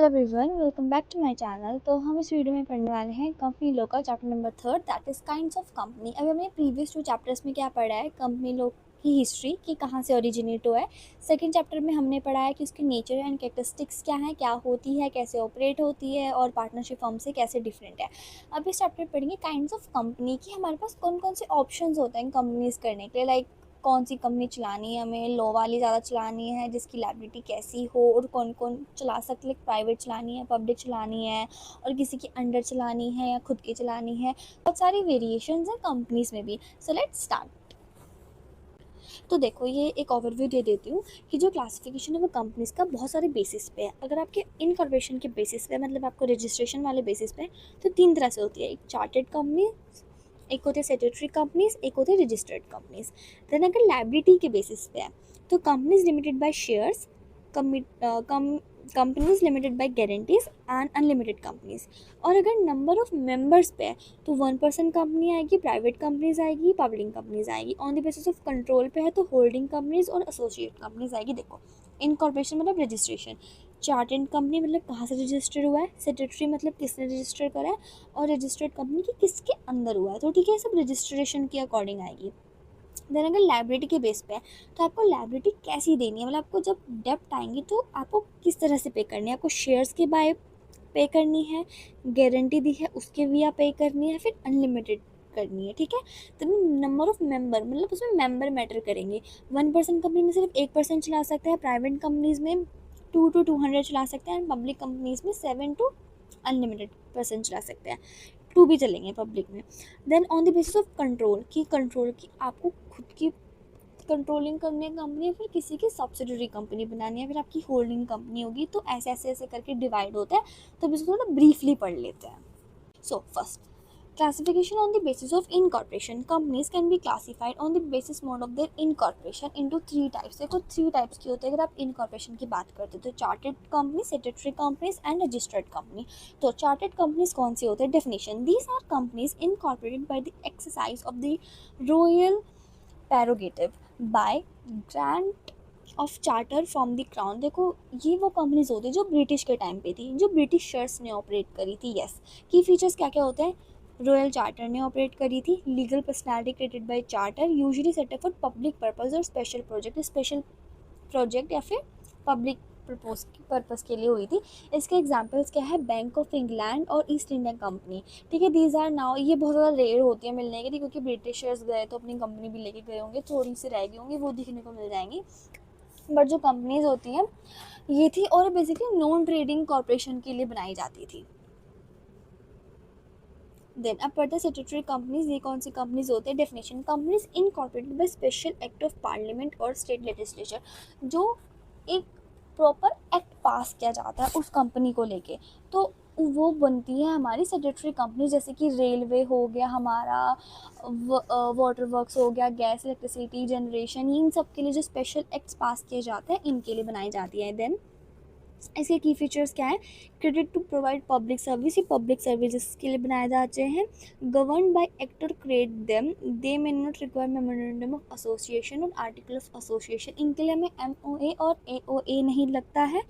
Hello everyone, welcome back to my channel. तो हम इस वीडियो में पढ़ने वाले हैं कंपनी लॉ का chapter number 3, that is kinds of company. अभी हमने प्रीवियस 2 चैप्टर्स में क्या पढ़ा है, कंपनी लॉ की हिस्ट्री कि कहाँ से ओरिजिनेट हुआ है। सेकंड चैप्टर में हमने पढ़ा है कि उसके नेचर एंड कैरेक्टरिस्टिक्स क्या हैं, क्या होती है, कैसे ऑपरेट होती है और पार्टनरशिप फर्म से कैसे डिफरेंट है। अब इस चैप्टर में पढ़ेंगे काइंड्स ऑफ कंपनी कि हमारे पास कौन कौन से ऑप्शंस होते हैं कंपनीज करने के लिए, लाइक कौन सी कंपनी चलानी है, हमें लॉ वाली ज़्यादा चलानी है जिसकी लायबिलिटी कैसी हो, और कौन कौन चला सकते, लाइक प्राइवेट चलानी है, पब्लिक चलानी है, और किसी के अंडर चलानी है या खुद की चलानी है। बहुत सारी वेरिएशंस हैं कंपनीज में भी। So let's start. तो देखो, ये एक ओवरव्यू दे देती हूँ कि जो क्लासिफिकेशन है वो कंपनीज का बहुत सारे बेसिस पे है। अगर आपके इनकॉर्पोरेशन के बेसिस पे, मतलब आपको रजिस्ट्रेशन वाले बेसिस पे, तो 3 तरह से होती है। एक चार्टेड कंपनी, एक होते हैं स्टैट्यूटरी कंपनीज, एक होते हैं रजिस्टर्ड कंपनीज। देन अगर लायबिलिटी के बेसिस पे है तो companies limited by shares, companies limited bye guarantees and unlimited companies. और अगर नंबर ऑफ मेंबर्स पे है तो 1% कंपनी आएगी, प्राइवेट कंपनीज आएगी, पब्लिक कंपनीज आएगी। On the basis of control पे है तो होल्डिंग कंपनीज और एसोसिएट कंपनीज आएगी। देखो, इनकॉर्पोरेशन मतलब रजिस्ट्रेशन, चार्टेड कंपनी मतलब कहाँ से रजिस्टर हुआ है, स्टैट्यूटरी मतलब किसने रजिस्टर करा है, और रजिस्टर्ड कंपनी की किसके अंदर हुआ है। तो ठीक है, सब रजिस्ट्रेशन के अकॉर्डिंग आएगी। देन अगर लायबिलिटी के बेस पे है तो आपको लायबिलिटी कैसी देनी है, मतलब आपको जब डेप्ट आएंगी तो आपको किस तरह से पे करनी है। आपको शेयर्स के बाय पे करनी है, गारंटी दी है उसके भी आप पे करनी है, फिर अनलिमिटेड करनी है। ठीक है, तो नंबर ऑफ मेंबर मतलब उसमें मेंबर मैटर करेंगे। 1% कंपनी में सिर्फ 1% चला सकता है, प्राइवेट कंपनीज में 2 to 200 चला सकते हैं, एंड पब्लिक कंपनीज में 7 to अनलिमिटेड परसेंट चला सकते हैं, 2 भी चलेंगे पब्लिक में। Then on the basis of control की आपको खुद की कंट्रोलिंग करनी है कंपनी, फिर किसी की सब्सिडरी कंपनी बनानी है, फिर आपकी होल्डिंग कंपनी होगी। तो ऐसे ऐसे ऐसे करके डिवाइड होता है। तो अब इसको थोड़ा ब्रीफली पढ़ लेते हैं। So first, classification on the basis of incorporation. Companies can be classified on the basis mode of their incorporation into 3 types. देखो 3 टाइप्स की होते हैं अगर आप इनकॉर्पोरेशन की बात करते हो तो chartered company, statutory companies and registered company. तो चार्टेड कंपनीज कौन सी होते हैं? Definition, these are companies incorporated by the exercise of the royal prerogative by grant of charter from the crown. देखो, ये वो कंपनीज होती है जो ब्रिटिश के टाइम पे थी, जो ब्रिटिशर्स ने ऑपरेट करी थी। यस, की फीचर्स क्या क्या होते हैं? रॉयल चार्टर ने ऑपरेट करी थी, legal personality created by charter, usually setup for public purpose और स्पेशल प्रोजेक्ट या फिर पब्लिक पर्पस के लिए हुई थी। इसके एग्जांपल्स क्या है? बैंक ऑफ इंग्लैंड और ईस्ट इंडिया कंपनी। ठीक है, दीज आर नाउ, ये बहुत ज़्यादा रेयर होती है मिलने के लिए क्योंकि ब्रिटिशर्स गए तो अपनी कंपनी भी लेके गए होंगे, थोड़ी सी रह गई होंगी, वो दिखने को मिल जाएंगी। बट जो कंपनीज होती हैं ये थी, और बेसिकली नॉन ट्रेडिंग कॉर्पोरेशन के लिए बनाई जाती थी। देन अब पढ़ते हैं स्टैट्यूटरी कंपनीज। ये कौन सी कंपनीज होते हैं? Definition, companies incorporated by special act of parliament और स्टेट लेजिस्लेचर। जो एक प्रॉपर एक्ट पास किया जाता है उस कंपनी को लेके, तो वो बनती है हमारी स्टैट्यूटरी कंपनी। जैसे कि रेलवे हो गया हमारा, वाटर वर्क्स हो गया, गैस इलेक्ट्रिसिटी जनरेशन, इन सब के लिए जो स्पेशल एक्ट्स पास किए जाते हैं इनके लिए बनाई जाती है। देन इसके की फीचर्स क्या है? Created to provide public service, ये पब्लिक सर्विसेज के लिए बनाए जाते हैं। गवर्न बाय एक्ट और create them, they may not require memorandum of association और आर्टिकल ऑफ एसोसिएशन, इनके लिए हमें MOA और AOA नहीं लगता है।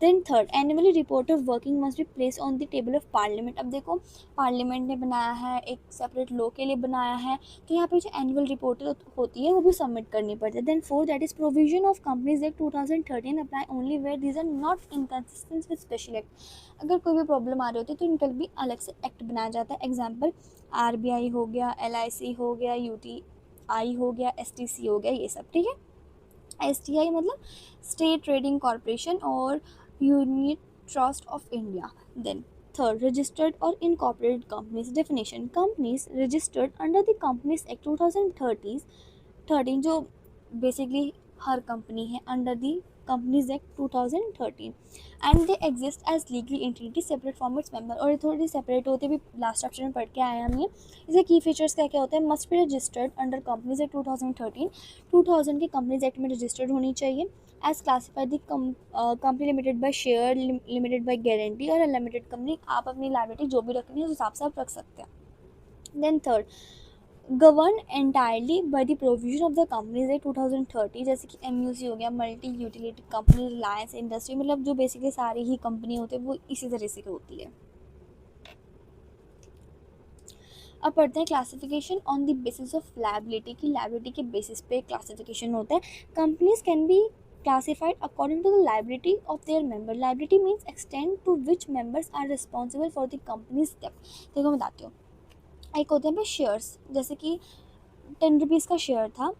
Then third, annually report of working must be place on the table of parliament. अब देखो, पार्लियामेंट ने बनाया है, एक सेपरेट लॉ के लिए बनाया है, तो यहाँ पे जो एनुअल रिपोर्ट होती है वो भी सबमिट करनी पड़ती है। Then fourth, that is provision of companies act 2013 apply only where these are not inconsistent with special act. अगर कोई भी प्रॉब्लम आ रही होती है तो इनके लिए भी अलग से एक्ट बनाया जाता है। एग्जाम्पल, RBI हो गया, LIC हो गया, UTI हो गया, STC हो गया, ये सब। ठीक है, STI मतलब स्टेट ट्रेडिंग कॉर्पोरेशन और unit trust of India. Then third, registered और incorporated companies. Definition, companies registered under the companies act 2013, जो बेसिकली हर कंपनी है under the companies act 2013, and they exist as legal entity separate from its member. और ये थोड़ी separate होते भी, last chapter में पढ़ के आए हैं हम ये। इसके की फीचर्स क्या क्या होते हैं? Must be registered under companies act 2013, 2000 के कंपनीज एक्ट में रजिस्टर्ड होनी चाहिए। As classified the company limited by share, limited by guarantee और अनलिमिटेड कंपनी। आप अपनी लायबिलिटी जो भी रखनी है उस हिसाब से आप रख सकते हैं। Then third, govern entirely by the provision of the companies act 2030, जैसे कि MUC हो गया, multi utility company, Reliance industry, मतलब जो बेसिकली सारी ही कंपनी होते हैं वो इसी तरह से होती है। अब पढ़ते हैं classification on the basis of liability, की लायबिलिटी के बेसिस पे क्लासिफिकेशन होता है। Companies can be classified according to the liability of their member. Liability means extent to which members are responsible for the company's debt. देखो मैं बताती हूँ, एक होते हैं शेयर्स, जैसे कि 10 रुपीज़ का शेयर था,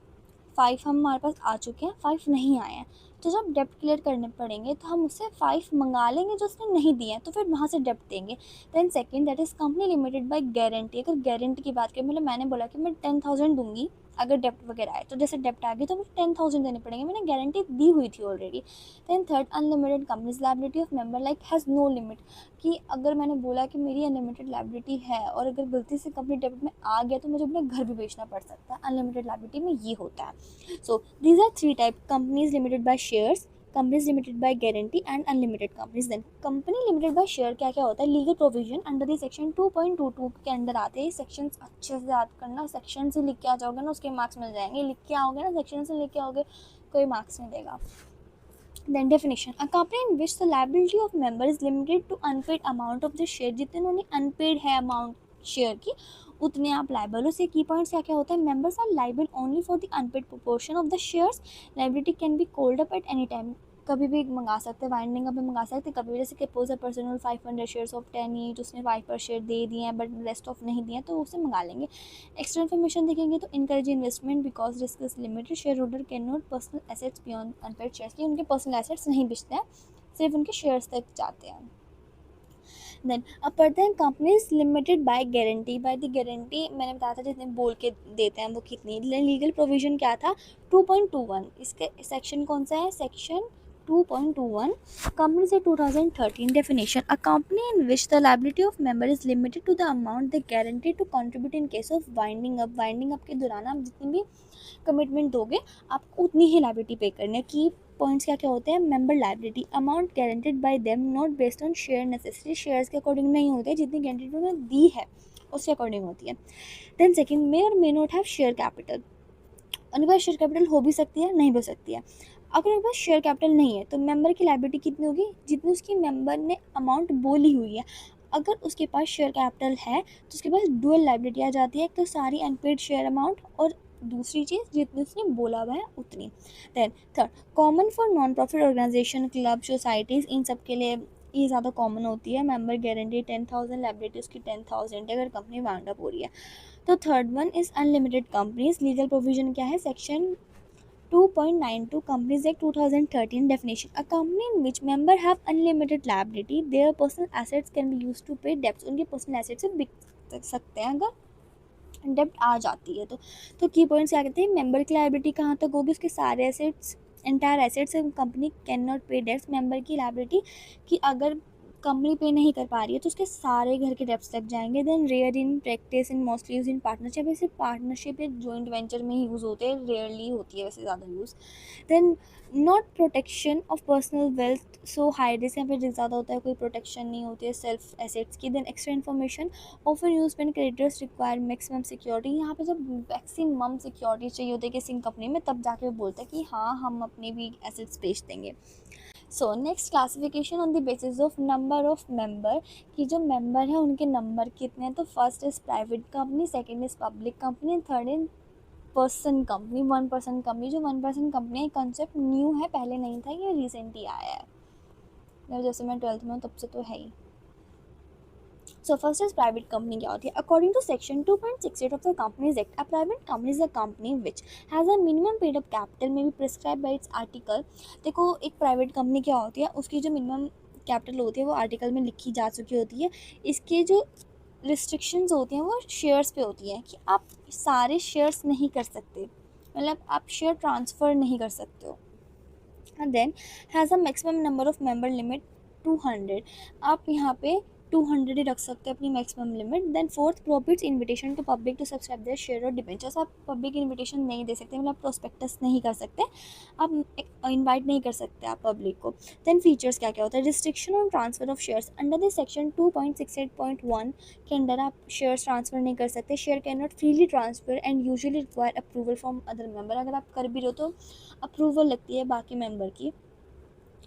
5 हम हमारे पास आ चुके हैं, 5 नहीं आए हैं, तो जब डेप्ट क्लियर करने पड़ेंगे तो हम उससे 5 मंगा लेंगे जो उसने नहीं दिए हैं, तो फिर वहाँ से डेप्ट देंगे। Then second, that is company limited by guarantee. अगर गारंटी की बात करें, मतलब मैंने बोला कि मैं 10,000 दूंगी अगर डेप्ट वगैरह आए, तो जैसे डेप्ट आ गई तो मुझे 10,000 देने पड़ेंगे, मैंने गारंटी दी हुई थी already. Then third, unlimited companies liability of member like has no limit, कि अगर मैंने बोला कि मेरी अनलिमिटेड लायबिलिटी है और अगर गलती से कंपनी डेबिट में आ गया तो मुझे अपना घर भी बेचना पड़ सकता है, अनलिमिटेड लायबिलिटी में ये होता है। So these are 3 type, companies limited by shares, companies limited by guarantee and unlimited companies. Then company limited by share क्या क्या होता है, legal provision under the section 2.22 के अंदर आते हैं। सेक्शन अच्छे से याद करना, सेक्शन से लिख के आ जाओगे ना उसके मार्क्स मिल जाएंगे, लिख के आओगे ना सेक्शन से लिख के आओगे कोई मार्क्स नहीं देगा। Then definition, a company in which the liability of member is limited to unpaid amount of the share, जितने उन्होंने unpaid है amount शेयर की उतने आप लाइबल हो। से की पॉइंट्स क्या क्या होता है, members are liable only for the unpaid proportion of the shares, liability can be called up at any time, कभी भी मंगा सकते हैं, वाइंडिंग अप में मंगा सकते हैं कभी भी। जैसे suppose a person hold 500 shares of 10 each, उसने 5 पर शेयर दे दिए हैं बट रेस्ट ऑफ नहीं दिए तो उसे मंगा लेंगे। एक्स्ट्रा इन्फॉर्मेशन देखेंगे तो encourage investment because risk is limited, share holder can not personal assets beyond unpaid shares, की उनके पर्सनल एसेट्स नहीं बिकते हैं, सिर्फ उनके शेयर्स तक जाते हैं। देन अब पढ़ते हैं companies limited by guarantee. By the guarantee मैंने बताया था जितने बोल के देते हैं वो कितनी, लीगल प्रोविजन क्या था 2.21, इसके सेक्शन कौन सा है, section 2.21 companies act 2013। Definition, a company in which the liability of member is limited to the amount they guarantee to contribute in case of winding up. Winding up के दौरान आप जितनी भी कमिटमेंट दोगे आपको उतनी ही लायबिलिटी पे करनी है। की पॉइंट्स क्या क्या होते हैं, member liability amount guaranteed bye them not based on share necessary, shares के अकॉर्डिंग नहीं होते, जितनी गारंटी उन्होंने दी है उसके अकॉर्डिंग होती है। देन सेकंड, मे और may not have share capital, उनके पास शेयर कैपिटल हो भी सकती है नहीं हो सकती है। अगर उनके पास शेयर कैपिटल नहीं है तो मेंबर की लायबिलिटी कितनी होगी, जितनी उसकी मेंबर ने अमाउंट बोली हुई है। अगर उसके पास शेयर कैपिटल है तो उसके पास डुअल लायबिलिटी आ जाती है, एक तो सारी अनपेड शेयर अमाउंट और दूसरी चीज़ जितनी उसने बोला हुआ है उतनी। Then third, common for non profit organization, club, societies, इन सब के लिए ये ज़्यादा कॉमन होती है। मेंबर गारंटी 10,000, लायबिलिटी उसकी 10,000 अगर कंपनी वाउंड अप हो रही है। तो third one is unlimited companies. Legal provision क्या है, section 2.92 Companies Act 2013 definition, a company in which member have unlimited liability, their personal assets can be used to pay debts, उनके personal assets से बिक सकते हैं अगर डेप्ट आ जाती है तो की पॉइंट्स क्या कहते हैं, मेंबर की लायबिलिटी कहाँ तक होगी, उसके सारे assets, entire assets, company can not पे डेट्स। मेंबर की लायबिलिटी कि अगर कंपनी पे नहीं कर पा रही है तो उसके सारे घर के डेप्स लग जाएंगे। Then rare in practice in mostly use in partnership, वैसे पार्टनरशिप या जॉइंट वेंचर में ही यूज़ होते हैं, रेयरली होती है वैसे ज़्यादा use. Then not protection of personal wealth, so high risk, यहाँ पे रिस्क ज़्यादा होता है, कोई प्रोटेक्शन नहीं होती है सेल्फ एसेट्स की। Then extra information offer use when creditors require maximum security, यहाँ पे जब मैक्सिमम सिक्योरिटी चाहिए होती है किसी कंपनी में तब जाके वो बोलते हैं कि हाँ हम अपने भी एसेट्स बेच देंगे। So next classification on the basis of number of member, कि जो मेंबर है उनके नंबर कितने हैं। तो first is private company, second is public company, third is person company, 1% company. जो 1% कंपनी है कंसेप्ट न्यू है, पहले नहीं था, ये रिसेंट ही आया है, जैसे मैं 12th में हूँ तब से तो है ही। So first is private company क्या होती है, according to section 2.68 of the Companies Act, a private company is a company which has a minimum paid up capital may be prescribed by its article। देखो एक private company क्या होती है, उसकी जो मिनिमम कैपिटल होती है वो आर्टिकल में लिखी जा चुकी होती है। इसके जो रिस्ट्रिक्शंस होती हैं वो शेयर्स पे होती हैं कि आप सारे शेयर्स नहीं कर सकते, मतलब आप शेयर ट्रांसफ़र नहीं कर सकते हो। And then has a maximum number of member limit 200, आप यहाँ पे 200 ही रख सकते हैं अपनी maximum limit. Then fourth, prohibits invitation to public to subscribe their share और डिबेंचर्स। आप पब्लिक इन्विटेशन नहीं दे सकते, मतलब आप प्रोस्पेक्टस नहीं कर सकते, आप इन्वाइट नहीं कर सकते आप पब्लिक को। देन फीचर्स क्या क्या होता है, restriction on transfer of shares under the section 2.68.1 के अंडर आप शेयर्स ट्रांसफ़र नहीं कर सकते। Share can not freely transfer and usually require approval from other member. अगर आप कर भी रहे हो तो अप्रूवल लगती है बाकी मेंबर की।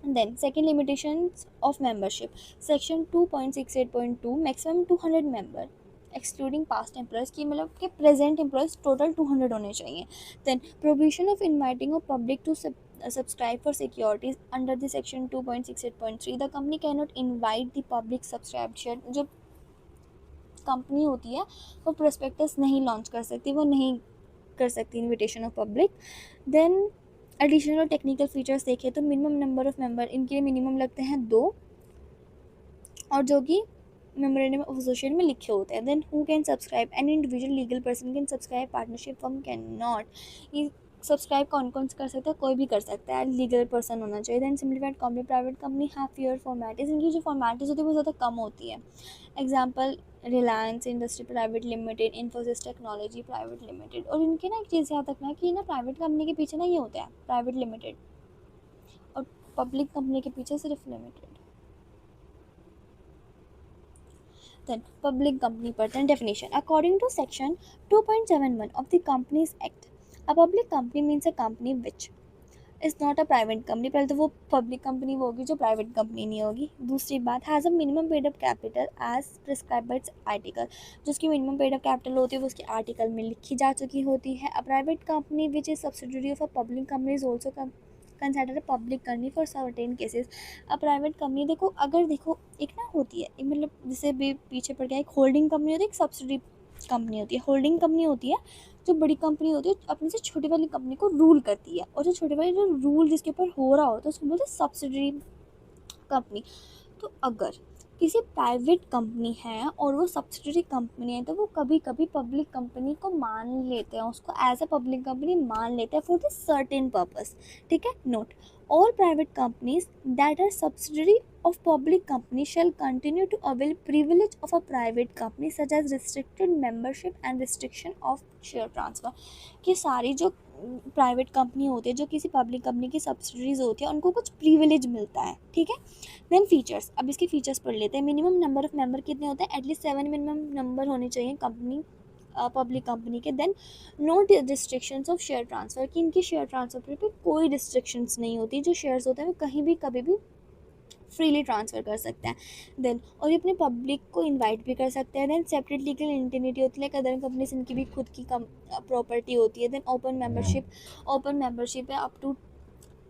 Then second, limitations of membership section 2.68.2 maximum 200 member excluding past employees की, मतलब कि प्रेजेंट एम्प्लॉयज़ टोटल 200 होने चाहिए। Then provision of inviting of public to subscribe for securities under the section 2.68.3 the company cannot invite the public subscribed share। जो company होती है वो prospectus नहीं लॉन्च कर सकती, वो नहीं कर सकती invitation of public. Then additional और टेक्निकल फीचर्स देखें तो मिनिमम नंबर ऑफ मेंबर, इनके लिए मिनिमम लगते हैं 2, और जो कि मेमोरेंडम ऑफ एसोसिएशन में लिखे होते हैं। Then who can subscribe, an individual legal person can subscribe, partnership firm can not. ये सब्सक्राइब कौन कौन कर सकता है, कोई भी कर सकता है, लीगल पर्सन होना चाहिए। Then simplified company, private company have fewer formalities, इनकी जो फॉर्मेलिटीज़ होती है वो ज़्यादा कम होती है। Example Reliance industry private limited, Infosys technology private limited. और इनके ना एक चीज़ याद रखना कि ना प्राइवेट कंपनी के पीछे ना ये होता है प्राइवेट लिमिटेड, और पब्लिक कंपनी के पीछे सिर्फ limited. Then public company person definition according to section 2.71 of the Companies Act, a public company means a company which is not a private company। पहले तो वो पब्लिक कंपनी वो होगी जो प्राइवेट कंपनी नहीं होगी। दूसरी बात, has a minimum paid up capital as prescribe by its article, जो उसकी मिनिमम पेड अप कैपिटल होती है वो उसके आर्टिकल में लिखी जा चुकी होती है। अ private company which is subsidiary of a public company is also consider public company for certain cases. अब प्राइवेट कंपनी देखो, अगर देखो एक ना होती है, मतलब जैसे भी पीछे पड़ गया, एक होल्डिंग कंपनी होती है, एक सब्सिडरी कंपनी होती है। होल्डिंग कंपनी होती है जो बड़ी कंपनी होती है, अपने से छोटी वाली कंपनी को रूल करती है, और जो छोटी वाली जो रूल जिसके ऊपर हो रहा होता है उसको बोलते हैं सब्सिडरी कंपनी। तो अगर किसी प्राइवेट कंपनी है और वो सब्सिडरी कंपनी है तो वो कभी कभी पब्लिक कंपनी को मान लेते हैं, उसको एज अ पब्लिक कंपनी मान लेते हैं फॉर द सर्टेन पर्पस। ठीक है, note, all private companies that are subsidiary of public company shall continue to avail privilege of a private company such as restricted membership and restriction of share transfer। कि सारी जो private company होती है जो किसी public company की subsidiaries होती है उनको कुछ प्रिविलेज मिलता है। ठीक है, देन फीचर्स, अब इसके फीचर्स पढ़ लेते हैं। मिनिमम नंबर ऑफ मेंबर कितने होते हैं, एटलीस्ट 7 मिनिमम नंबर होने चाहिए कंपनी पब्लिक कंपनी के। Then no restrictions of share transfer, कि इनकी शेयर ट्रांसफ़र पे कोई रिस्ट्रिक्शंस नहीं होती, जो शेयर्स होते हैं वो कहीं भी कभी भी फ्रीली ट्रांसफ़र कर सकते हैं। देन और ये अपने पब्लिक को इनवाइट भी कर सकते हैं। देन सेपरेट लीगल एंटिटी होती है, अदर कंपनीज इनकी भी खुद की प्रॉपर्टी होती है। देन ओपन मेंबरशिप है, अप टू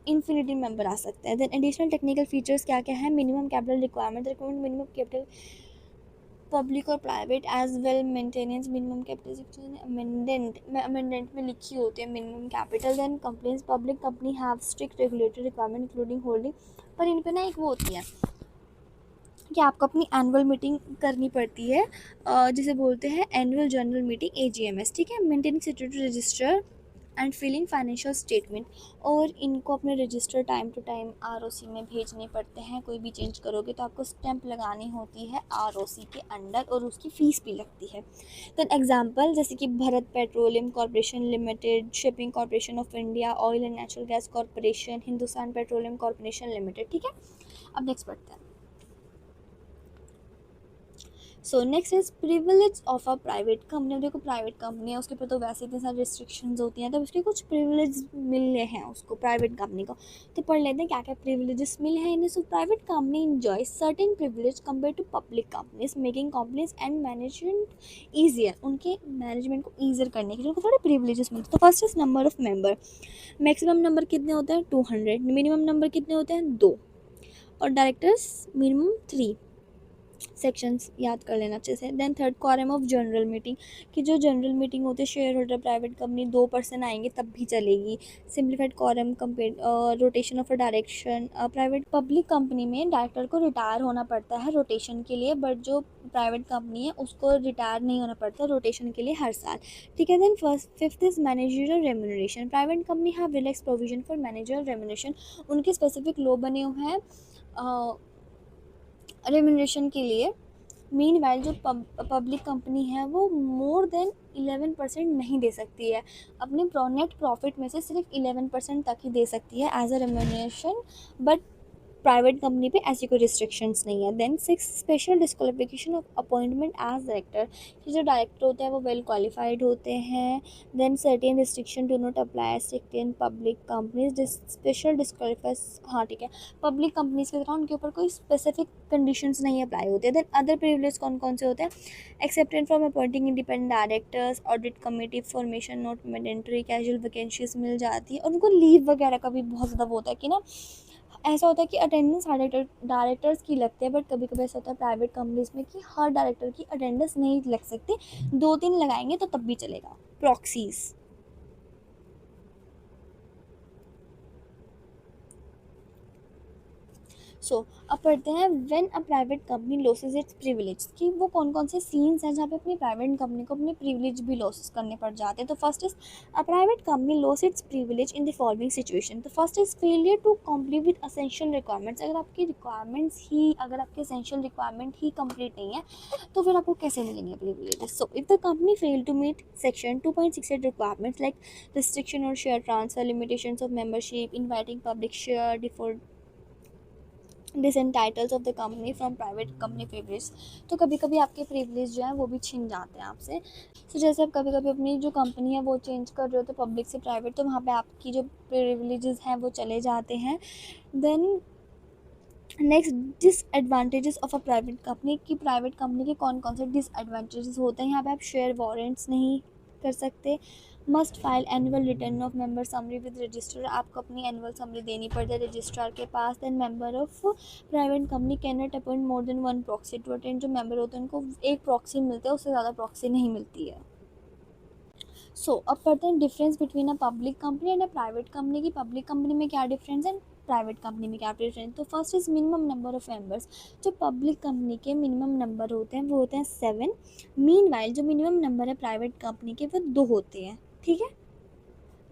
इन्फिनिटी मेंबर आ सकते हैं। देन एडिशनल टेक्निकल फीचर्स क्या क्या है, minimum capital requirement minimum capital public और private as well maintenance minimum capital amendment में लिखी होती है minimum capital. Then companies public company have strict regulatory requirement including holding, पर इन पे ना एक वो होती है कि आपको अपनी एनुअल मीटिंग करनी पड़ती है, जिसे बोलते हैं एनुअल जनरल मीटिंग AGMS। ठीक है, maintaining statutory register and filing financial statement, और इनको अपने register time to time ROC में भेजने पड़ते हैं। कोई भी चेंज करोगे तो आपको स्टैंप लगानी होती है ROC के अंडर, और उसकी फ़ीस भी लगती है। तो एग्जांपल जैसे कि Bharat petroleum corporation limited, shipping corporation of India, oil and natural gas corporation, Hindustan petroleum corporation limited. ठीक है, अब नेक्स्ट पढ़ते हैं। So next is privilege of a private company. देखो प्राइवेट कंपनी है उसके ऊपर तो वैसे इतनी सारी रिस्ट्रिक्शंस होती हैं, तब उसके कुछ प्रिविलेज मिले हैं उसको प्राइवेट कंपनी को। तो पढ़ लेते हैं क्या क्या प्रिविलेजेस मिले हैं इन्हें। So private company enjoy certain privilege compare to public companies making companies and management easier. उनके मैनेजमेंट को ईजियर करने के लिए उनको थोड़े प्रिविलेजेस मिलते हैं। तो first is number of member, maximum number कितने होते हैं 200, मिनिमम नंबर कितने होते हैं 2, और डायरेक्टर्स मिनिमम 3। सेक्शंस याद कर लेना अच्छे से। Then third, quorum of general meeting, कि जो जनरल मीटिंग होती है share holder private company 2 person आएंगे तब भी चलेगी। Simplified quorum compare rotation of a direction, private public company में डायरेक्टर को रिटायर होना पड़ता है रोटेशन के लिए, बट जो प्राइवेट कंपनी है उसको रिटायर नहीं होना पड़ता रोटेशन के लिए हर साल। ठीक है, then fifth is managerial remuneration, private company have relax provision for managerial remuneration, उनके स्पेसिफिक लॉ बने हुए हैं रेम्यूनरेशन के लिए, मीनवाइल जो पब्लिक कंपनी है वो मोर देन 11% नहीं दे सकती है, अपने नेट प्रॉफिट में से सिर्फ 11% तक ही दे सकती है as a remuneration, but private company पे ऐसी कोई रिस्ट्रिक्शंस नहीं है। Then 6, special disqualification of appointment as director, कि जो डायरेक्टर होते हैं वो वेल क्वालिफाइड होते हैं। Then certain restriction do not apply strict in public companies, special disqualifies, हाँ ठीक है, पब्लिक कंपनीज की तरह उनके ऊपर कोई स्पेसिफिक कंडीशंस नहीं अप्लाई होते हैं। देन अदर प्रिविलेज कौन कौन से होते हैं, excepted from appointing independent directors, audit committee, formation not mandatory, casual vacancies मिल जाती है, और उनको लीव वगैरह का भी बहुत ज़्यादा वो होता है कि ना, ऐसा होता है कि अटेंडेंस हर डायरेक्टर्स की लगती है, बट कभी कभी ऐसा होता है प्राइवेट कंपनीज में कि हर डायरेक्टर की अटेंडेंस नहीं लग सकती, 2-3 लगाएंगे तो तब भी चलेगा। प्रॉक्सीज, सो अब पढ़ते हैं when a private company losses it's privilege, कि वो कौन कौन से सीन्स हैं जहाँ पे अपनी प्राइवेट कंपनी को अपने प्रिविलेज भी लॉसेस करने पड़ जाते हैं। तो first is a private company loss its privilege in the following situation. तो first is failure to complete with essential requirements, अगर आपकी रिक्वायरमेंट्स ही, अगर आपके असेंशियल रिक्वायरमेंट ही कंप्लीट नहीं है तो फिर आपको कैसे मिलेंगे privileges. So if the company fail to meet section 2.68 requirements like restriction और share transfer, limitations of membership, inviting public share, default disentitles of the company from private company privilege, तो कभी कभी आपके प्रिविलेज जो है वो भी छिन जाते हैं आपसे। तो जैसे आप कभी कभी अपनी जो कंपनी है वो चेंज कर रहे हो तो पब्लिक से प्राइवेट, तो वहाँ पे आपकी जो प्रिविलेजेस हैं वो चले जाते हैं। Then next, disadvantages of a private company, की प्राइवेट कंपनी के कौन कौन से डिसएडवांटेजेस होते हैं। यहाँ पे आप शेयर वारंट्स नहीं कर सकते, must file annual return of member summary with register, आपको अपनी एनुअल समरी देनी पड़ती है रजिस्ट्रार के पास। Then member of private company can not appoint more than 1 proxy to attend, जो मेंबर होते हैं उनको एक प्रॉक्सी मिलता है, उससे ज़्यादा प्रॉक्सी नहीं मिलती है। सो अब पढ़ते हैं difference between a public company and a private company, की पब्लिक कंपनी में क्या डिफरेंस है, प्राइवेट कंपनी में क्या डिफरेंस। तो first is minimum number of members, जो पब्लिक कंपनी के मिनिमम नंबर होते हैं वो होते हैं 7, मीनवाइल जो मिनिमम नंबर है प्राइवेट कंपनी के वो 2 होते हैं, ठीक है।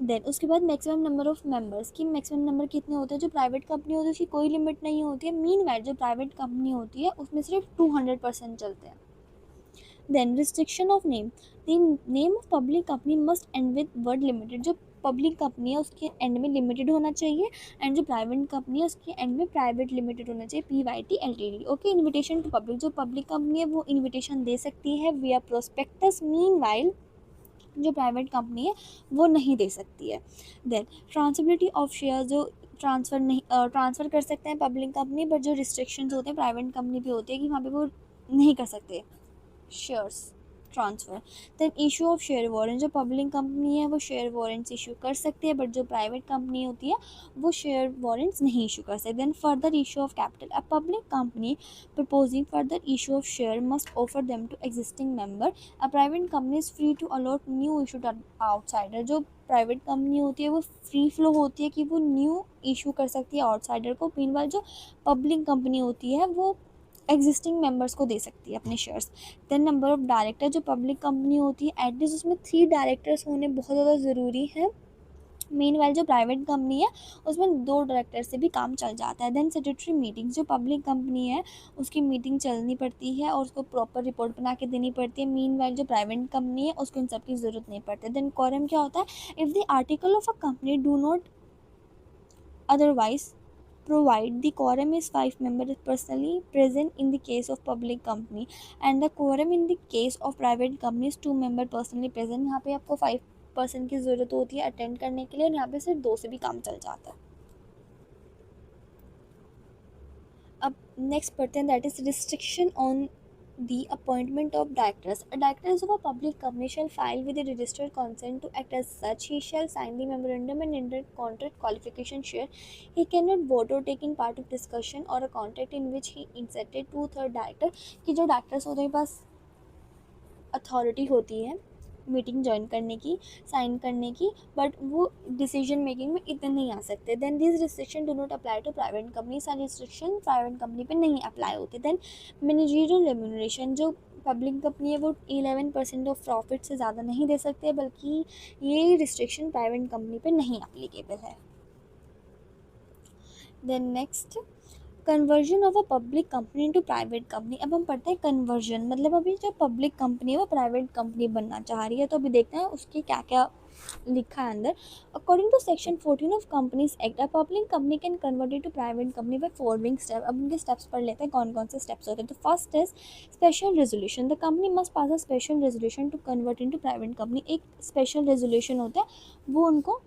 देन उसके बाद मैक्सिमम नंबर ऑफ मेंबर्स, की मैक्सिमम नंबर कितने होते हैं, जो प्राइवेट कंपनी होती है उसकी कोई लिमिट नहीं होती है, मीनवाइल जो प्राइवेट कंपनी होती है उसमें सिर्फ 200% चलते हैं। Then restriction of name, the name of public company must end with word limited, जो पब्लिक कंपनी है उसके एंड में लिमिटेड होना चाहिए, एंड जो प्राइवेट कंपनी है उसके एंड में प्राइवेट लिमिटेड होना चाहिए, PYT LTD। Okay, invitation to public, जो पब्लिक कंपनी है वो इन्विटेशन दे सकती है विया प्रोस्पेक्टस, मीनवाइल जो प्राइवेट कंपनी है वो नहीं दे सकती है। देन ट्रांसबिलिटी ऑफ शेयर, जो ट्रांसफ़र कर सकते हैं पब्लिक कंपनी, बट जो रिस्ट्रिक्शंस होते हैं प्राइवेट कंपनी पे होते हैं कि वहाँ पे वो नहीं कर सकते shares transfer. Then issue of share warrant, जो पब्लिक कंपनी है वो शेयर वारंट्स इशू कर सकती है, बट जो प्राइवेट कंपनी होती है वो शेयर वारंट्स नहीं इशू कर सकते। Then further issue of capital, a public company proposing further issue of share must offer them to existing member, a private company is free to allot new issue to outsider, जो private company होती है वो free flow होती है कि वो new issue कर सकती है आउटसाइडर को, मीनवाइल जो पब्लिक कंपनी होती है वो एग्जिस्टिंग मेंबर्स को दे सकती है अपने shares. Then number of director, जो पब्लिक कंपनी होती है एटलीस्ट उसमें 3 डायरेक्टर्स होने बहुत ज़्यादा ज़रूरी है, मीनवाइल जो प्राइवेट कंपनी है उसमें 2 डायरेक्टर से भी काम चल जाता है। देन सेक्रेटरी मीटिंग, जो पब्लिक कंपनी है उसकी मीटिंग चलनी पड़ती है और उसको प्रॉपर रिपोर्ट बना के देनी पड़ती है, मीनवाइल जो प्राइवेट कंपनी है उसको इन सब की ज़रूरत नहीं पड़ती। देन quorum क्या होता है, if the article of a company do not otherwise provide, the quorum is 5 members personally present in the case of public company, and the quorum in the case of private company is 2 member personally present। यहाँ पे आपको 5% की ज़रूरत होती है attend करने के लिए, और यहाँ पे सिर्फ 2 से भी काम चल जाता है। अब नेक्स्ट पढ़ते हैं, that is restriction on the appointment of directors. A directors of a public company shall file with the registered consent to act as such. He shall sign the memorandum and enter contract qualification share. He cannot vote or take in part of discussion or a contract in which he inserted 2/3 director, कि जो directors होते हैं पास authority होती है meeting join करने की, sign करने की, बट वो डिसीजन मेकिंग में इतने नहीं आ सकते। Then this restriction do not apply to private company, सारी रिस्ट्रिक्शन प्राइवेट कंपनी पे नहीं अप्लाई होती। देन मैनेजरियल रेम्यूनरेशन, जो पब्लिक कंपनी है वो 11% ऑफ प्रॉफिट से ज़्यादा नहीं दे सकते, बल्कि ये रिस्ट्रिक्शन प्राइवेट कंपनी पे नहीं अप्लीकेबल है। Then next, conversion of a public company into private company. अब हम पढ़ते हैं कन्वर्जन, मतलब अभी जो पब्लिक कंपनी है वो प्राइवेट कंपनी बनना चाह रही है, तो अभी देखते हैं उसके क्या क्या लिखा है अंदर। According to section 14 of companies act, a public company can convert into private company by following step. अब उनके स्टेप्स पढ़ लेते हैं कौन कौन से स्टेप्स होते हैं। तो first is special resolution, the company must pass a special resolution to convert into private company. एक स्पेशल रेजोल्यूशन होता है वो उनको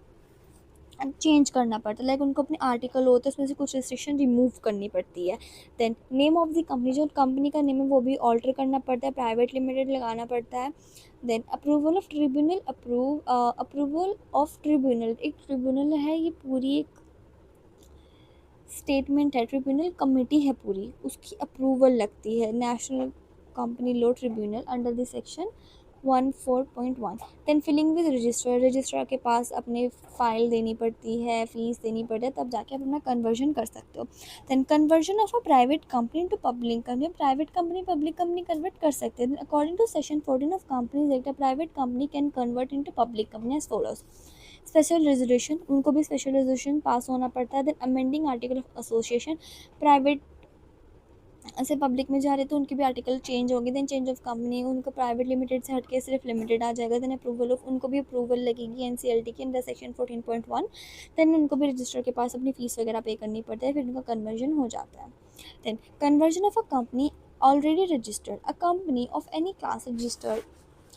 चेंज करना पड़ता है, लाइक उनको अपने आर्टिकल होते हैं उसमें से कुछ रिस्ट्रिक्शन रिमूव करनी पड़ती है। Then name of the company, जो कंपनी का नेम है वो भी ऑल्टर करना पड़ता है, प्राइवेट लिमिटेड लगाना पड़ता है। Then approval of tribunal, approval of tribunal, एक ट्रिब्यूनल है, ये पूरी एक स्टेटमेंट है, ट्रिब्यूनल कमेटी है पूरी, उसकी अप्रूवल लगती है, national company law tribunal under the section 14.1। Then filing with registrar, registrar के पास अपने फाइल देनी पड़ती है, फीस देनी पड़ती है, तब जाके आप अपना कन्वर्जन कर सकते हो। Then conversion of a private company to public company, private company public company convert कर सकते हैं। According to section 14 of companies act, a private company can convert into public company as follows. Special resolution, उनको भी special resolution pass होना पड़ता है। Then amending article of association, private ऐसे public में जा रहे तो उनके भी आर्टिकल चेंज होंगे। देन चेंज ऑफ कंपनी, उनको प्राइवेट लिमिटेड से हटके सिर्फ लिमिटेड आ जाएगा। देन अप्रूवल ऑफ, उनको भी अप्रूवल लगेगी एनसीएलटी की अंडर सेक्शन 14.1। देन उनको भी रजिस्टर के पास अपनी फीस वगैरह पे करनी पड़ती है, फिर उनका कन्वर्जन हो जाता है। Then conversion of a company already registered, a company of any class registered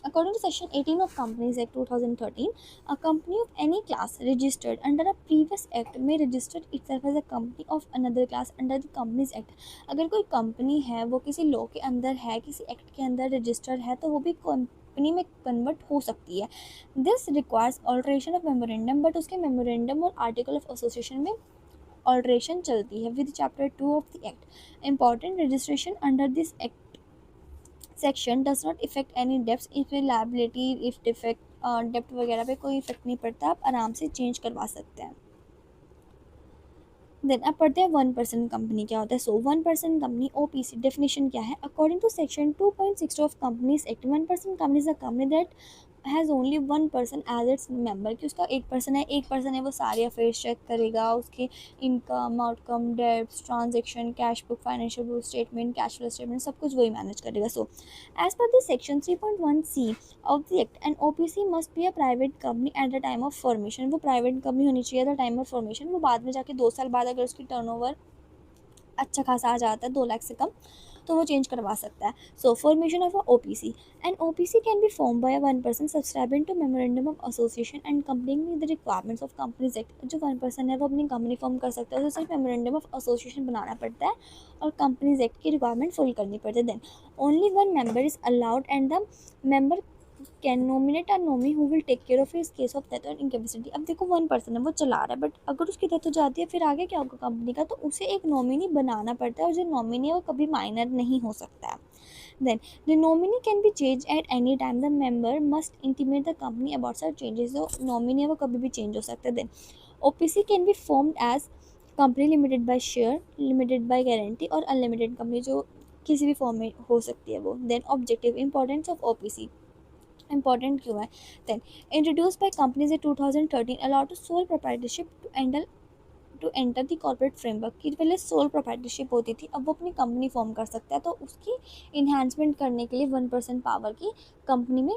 according to section 18 of companies act 2013, a company of any class registered under a previous act may register itself as a company of another class under the companies act। अगर कोई company है वो किसी law के अंदर है, किसी act के अंदर रजिस्टर्ड है, तो वो भी कंपनी में कन्वर्ट हो सकती है। This requires alteration of memorandum, but उसके मेमोरेंडम और आर्टिकल ऑफ एसोसिएशन में ऑल्ट्रेशन चलती है with chapter 2 of the act. Important, registration under this act section does not effect any dept, if liability, if defect डेप्ट वगैरह पे कोई effect नहीं पड़ता, आप आराम से चेंज करवा सकते हैं। देन अब पढ़ते हैं 1% कंपनी क्या होता है। सो 1% कंपनी ओपीसी डेफिनेशन क्या है। According to section 2.6 of companies act, 1% company is a company that has only 1% as its member, कि उसका एक पर्सन है वो सारे अफेयर्स चेक करेगा, उसके income, outcome, debts, transaction, cash book, financial book statement, cash flow statement, सब कुछ वही मैनेज करेगा। So as per this section 3.1C of the act, an OPC must be a private company at the time of formation। वो private company होनी चाहिए at the time of formation. वो बाद में जाके 2 साल बाद अगर उसकी टर्नओवर अच्छा खासा आ जाता है 2 लाख से कम, तो वो चेंज करवा सकता है। So formation of a OPC, an OPC can be form by 1% subscribing to memorandum of association and complying with the requirements of companies act. जो 1% है वो अपनी कंपनी फॉर्म कर सकता है, तो सिर्फ मेमोरेंडम ऑफ एसोसिएशन बनाना पड़ता है और कंपनीज एक्ट की रिक्वायरमेंट फुल करनी पड़ती है। Then only 1 member is allowed and the member can nominate a nominee who will take care of his case of death और इनकेपेसिटी। अब देखो 1% है वो चला रहा है, बट अगर उसकी डेथ हो जाती है फिर आगे क्या होगा कंपनी का, तो उसे एक नॉमिनी बनाना पड़ता है, और जो नॉमिनी है वो कभी माइनर नहीं हो सकता है। Then the nominee can be change at any time, the member must intimate the company about such changes. जो नॉमिनी है वो कभी भी चेंज हो सकता है। Then OPC can be formed as company limited by share, limited by guarantee और unlimited company, जो किसी भी फॉर्म में हो सकती है वो। Then objective, importance of OPC, important क्यों है। Then introduce by companies in 2013 allow to sole proprietorship to enter the corporate framework, की पहले सोल प्रोप्राइटरशिप होती थी, अब वो अपनी कंपनी फॉर्म कर सकता है, तो उसकी इन्हांसमेंट करने के लिए 1% पावर की कंपनी में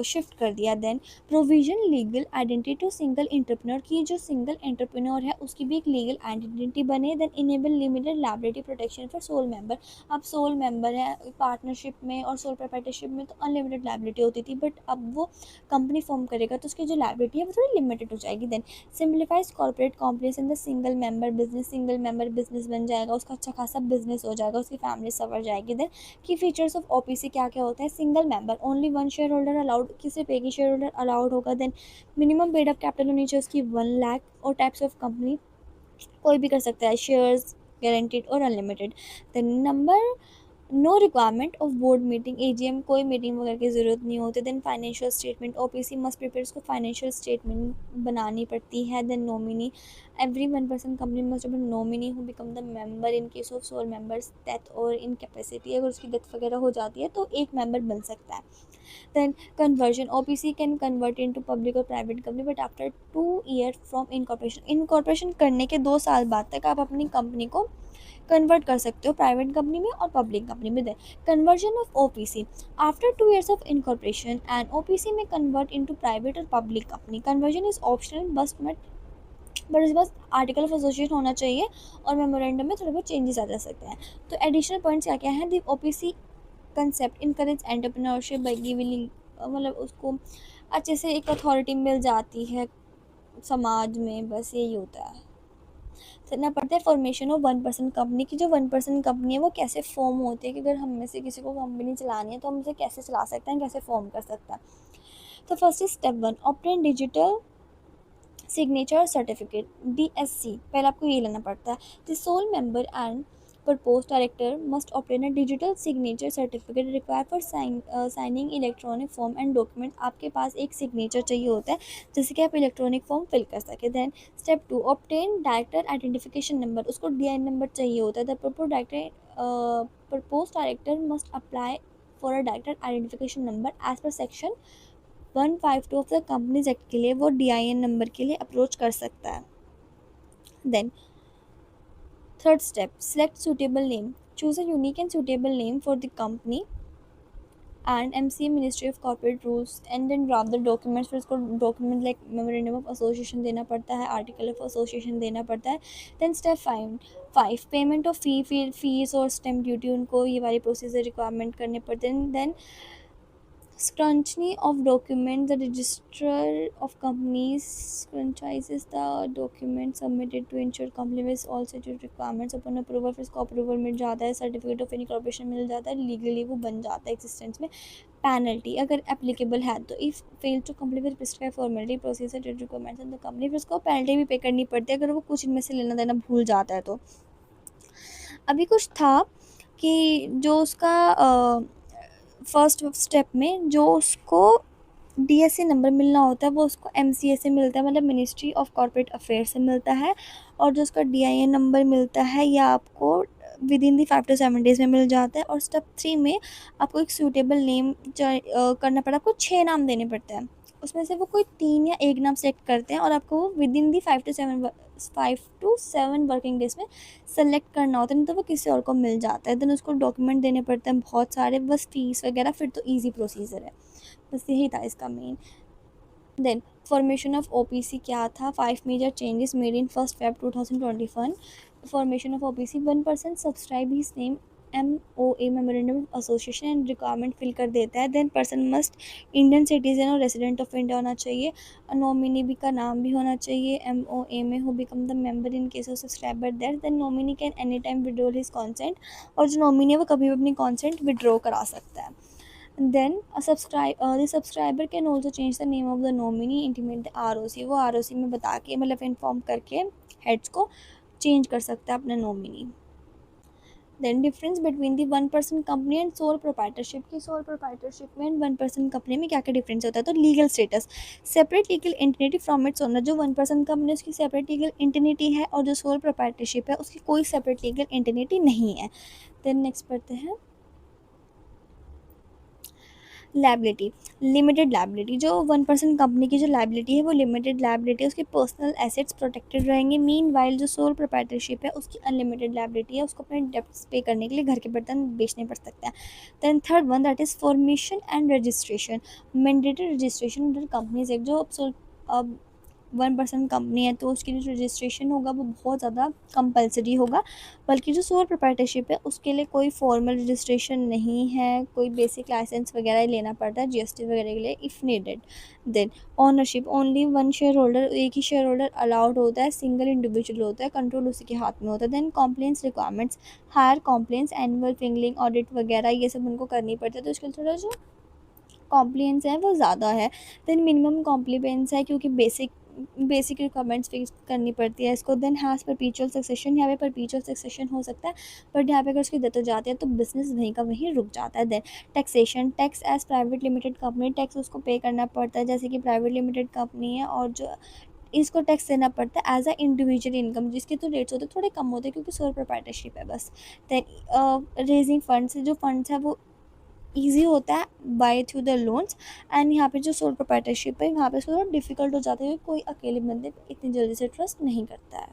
शिफ्ट कर दिया। Then provision legal identity to single entrepreneur, की जो सिंगल एंटरप्रेन्योर है उसकी भी एक लीगल आइडेंटिटी बने। Then enable limited liability protection for sole member, अब सोल मेंबर है पार्टनरशिप में और सोल प्रोप्राइटरशिप में तो अनलिमिटेड लायबिलिटी होती थी, बट अब वो कंपनी फॉर्म करेगा तो उसकी जो लायबिलिटी है वो थोड़ी लिमिटेड हो जाएगी। Then simplifies corporate complex in the single member business, single member business बन जाएगा, उसका अच्छा खासा बिजनेस हो जाएगा, उसकी फैमिली सवर जाएगी। देन की फीचर्स ऑफ ओपीसी क्या क्या होता है। Single member, only 1 share holder allowed, किसी एक ही शेयर होल्डर अलाउड होगा। Then minimum paid up capital होनी चाहिए उसकी 1 लाख, और टाइप्स ऑफ कंपनी कोई भी कर सकता है, शेयर्स, गारंटीड और unlimited. Then number, no requirement of board meeting, AGM कोई मीटिंग वगैरह की ज़रूरत नहीं होती। Then financial statement, OPC must prepare, उसको फाइनेंशियल स्टेटमेंट बनानी पड़ती है। Then nominee, every 1% company must have nominee who become the member in case of sole member's death और इनकैपेसिटी, अगर उसकी डेथ वगैरह हो जाती है तो एक मेंबर बन सकता है। Then conversion, OPC can convert into public और private company but after 2 year from incorporation, incorporation करने के 2 साल बाद तक आप अपनी कंपनी को कन्वर्ट कर सकते हो प्राइवेट कंपनी में और पब्लिक कंपनी में। Then conversion of OPC after 2 years of incorporation and OPC में कन्वर्ट इनटू प्राइवेट और public company. Conversion is optional but इसके पास आर्टिकल ऑफ एसोसिएशन होना चाहिए और मेमोरेंडम में थोड़े बहुत चेंजेस आ जा सकते हैं। तो एडिशनल पॉइंट्स क्या क्या हैं? The OPC concept encourage entrepreneurship by giving, मतलब उसको अच्छे से एक अथॉरिटी मिल जाती है समाज में, बस यही होता है। करना पड़ता है फॉर्मेशन ऑफ 1% कंपनी की। जो 1% कंपनी है वो कैसे फॉर्म होती है, कि अगर हम में से किसी को कंपनी चलानी है तो हम उसे कैसे चला सकते हैं, कैसे फॉर्म कर सकते हैं। तो first is step 1, obtain digital signature certificate, DSC। पहले आपको ये लेना पड़ता है। The sole member and propose director must obtain a digital signature certificate require for signing electronic form and document. आपके पास एक सिग्नेचर चाहिए होता है जिससे कि आप इलेक्ट्रॉनिक फॉर्म फिल कर सके। Then step 2, obtain director identification number, उसको DIN नंबर चाहिए होता है। The propose director must apply for a director identification number as per section 152 of the companies act के लिए वो DIN नंबर के लिए अप्रोच कर सकता है। Then third step, select suitable name, choose a unique and suitable name for the company and MCA ministry of corporate rules and then draft the documents. फिर उसको document like memorandum of association देना पड़ता है, article of association देना पड़ता है। Then step 5 payment of fees और stamp duty, उनको ये वाली प्रोसीजर रिक्वायरमेंट करने पड़ते हैं। Then scrutiny of document, the registrar of companies scrutinizes the document submitted to ensure compliance with all statutory requirements। upon approval, फिर इसको अप्रूवल मिल जाता है, सर्टिफिकेट ऑफ इनकॉर्पोरेशन मिल जाता है, लीगली वो बन जाता है एक्सिस्टेंस में। पेनल्टी अगर एप्लीकेबल है तो, if fail to complete with prescribe formality procedure requirements in the company, फिर उसको पेनल्टी भी पे करनी पड़ती है अगर वो कुछ इनमें से लेना देना भूल जाता है तो। अभी कुछ था कि जो उसका फर्स्ट स्टेप में जो उसको DSC नंबर मिलना होता है वो उसको MCA से मिलता है, मतलब मिनिस्ट्री ऑफ कॉर्पोरेट अफेयर से मिलता है। और जो उसका DIN नंबर मिलता है या आपको with in the 5 to 7 days में मिल जाता है। और स्टेप 3 में आपको एक सूटेबल नेम करना पड़ा, आपको 6 नाम देने पड़ते हैं, उसमें से वो कोई 3 या 1 नाम सेलेक्ट करते हैं और आपको वो with in the 5 to 7 working days में सेलेक्ट करना होता है, नहीं तो वो किसी और को मिल जाता है। देन उसको डॉक्यूमेंट देने पड़ते हैं बहुत सारे, बस फीस वगैरह फिर तो ईजी प्रोसीजर है। बस यही था इसका main. Then formation of OPC क्या था? 5 major changes made in 1 Feb 2021। Formation of OPC, 1% subscribe his name MOA memorandum of association and requirement fill कर देता है। Then person must Indian citizen और रेसिडेंट ऑफ इंडिया होना चाहिए। Nominee भी का नाम भी होना चाहिए MOA में, who become the member in case of subscriber death. Then nominee can any time withdraw his consent, और जो नॉमिनी है वो कभी भी अपनी कॉन्सेंट विड्रॉ करा सकता है। Then the subscriber can also change the name of the nominee, intimate the ROC, वो ROC में बता के मतलब इन्फॉर्म करके हेड्स को चेंज कर सकता है अपना nominee. Then difference between the 1% company and sole proprietorship की। सोल प्रोप्राइटरशिप में 1% कंपनी में क्या क्या डिफरेंस होता है? तो legal status, separate legal entity from its owner. जो 1% कंपनी उसकी सेपरेट लीगल एंटिटी है और जो सोल प्रोप्राइटरशिप है उसकी कोई सेपरेट लीगल एंटिटी नहीं है। देन नेक्स्ट पढ़ते हैं लाइबिलिटी, लिमिटेड लाइबिलिटी। जो 1% कंपनी की जो लाइबिलिटी है वो लिमिटेड लाइबिलिटी है, उसके पर्सनल एसेट्स प्रोटेक्टेड रहेंगे। मीन वाइल जो सोल प्रोप्राइटरशिप है उसकी अनलिमिटेड लाइबिलिटी है, उसको अपने डेप्ट्स पे करने के लिए घर के बर्तन बेचने पड़ सकते हैं। Then third one that is formation and registration, mandatory registration under companies act. जो अब 1% कंपनी है तो उसकी जो रजिस्ट्रेशन होगा वो बहुत ज़्यादा कंपलसरी होगा, बल्कि जो सोल प्रोप्राइटरशिप है उसके लिए कोई फॉर्मल रजिस्ट्रेशन नहीं है, कोई बेसिक लाइसेंस वगैरह ही लेना पड़ता है GST वगैरह के लिए if needed. Then ownership, only 1 share holder, एक ही शेयर होल्डर अलाउड होता है, सिंगल इंडिविजुअल होता है, कंट्रोल उसी के हाथ में होता है। Then compliance requirements, higher compliance, annual filing, audit वगैरह ये सब उनको करनी पड़ती है, तो इसके लिए थोड़ा जो कॉम्प्लियंस है वो ज़्यादा है। देन मिनिमम कॉम्प्लिमेंट्स है क्योंकि बेसिक रिक्वायरमेंट्स फिक्स करनी पड़ती है इसको। देन हैज़ परपीचुअल सक्सेशन, यहाँ पे परपीचुअल सक्सेशन हो सकता है बट यहाँ पे अगर उसकी डेथ हो जाती है तो बिजनेस वहीं का वहीं रुक जाता है। Then taxation, tax as private limited company, tax उसको पे करना पड़ता है जैसे कि प्राइवेट लिमिटेड कंपनी है, और जो इसको टैक्स देना पड़ता है एज अ इंडिविजुअल इनकम, जिसके तो रेट्स होते हैं थोड़े कम होते हैं क्योंकि सोल प्रोप्राइटरशिप है बस। देन रेजिंग फंड्स, जो फंड्स है वो ईजी होता है by through the loans. And यहाँ पे जो सोल प्रोप्राइटरशिप है वहाँ पे थोड़ा डिफिकल्ट हो जाता है क्योंकि कोई अकेले बंदे पे इतनी जल्दी से ट्रस्ट नहीं करता है।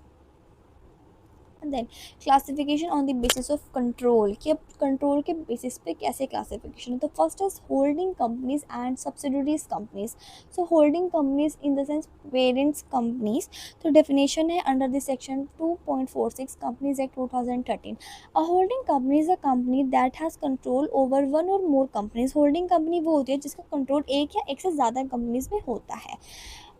Then classification on the basis of control, कि अब कंट्रोल के बेसिस पे कैसे क्लासिफिकेशन है। तो first is holding companies and subsidiaries companies. So holding companies in the sense parents companies. तो डेफिनेशन है under the section 2.46 companies act 2013। A holding company is a company that has control over one और मोर companies. Holding company वो होती है जिसका control एक या एक से ज़्यादा कंपनीज में होता है।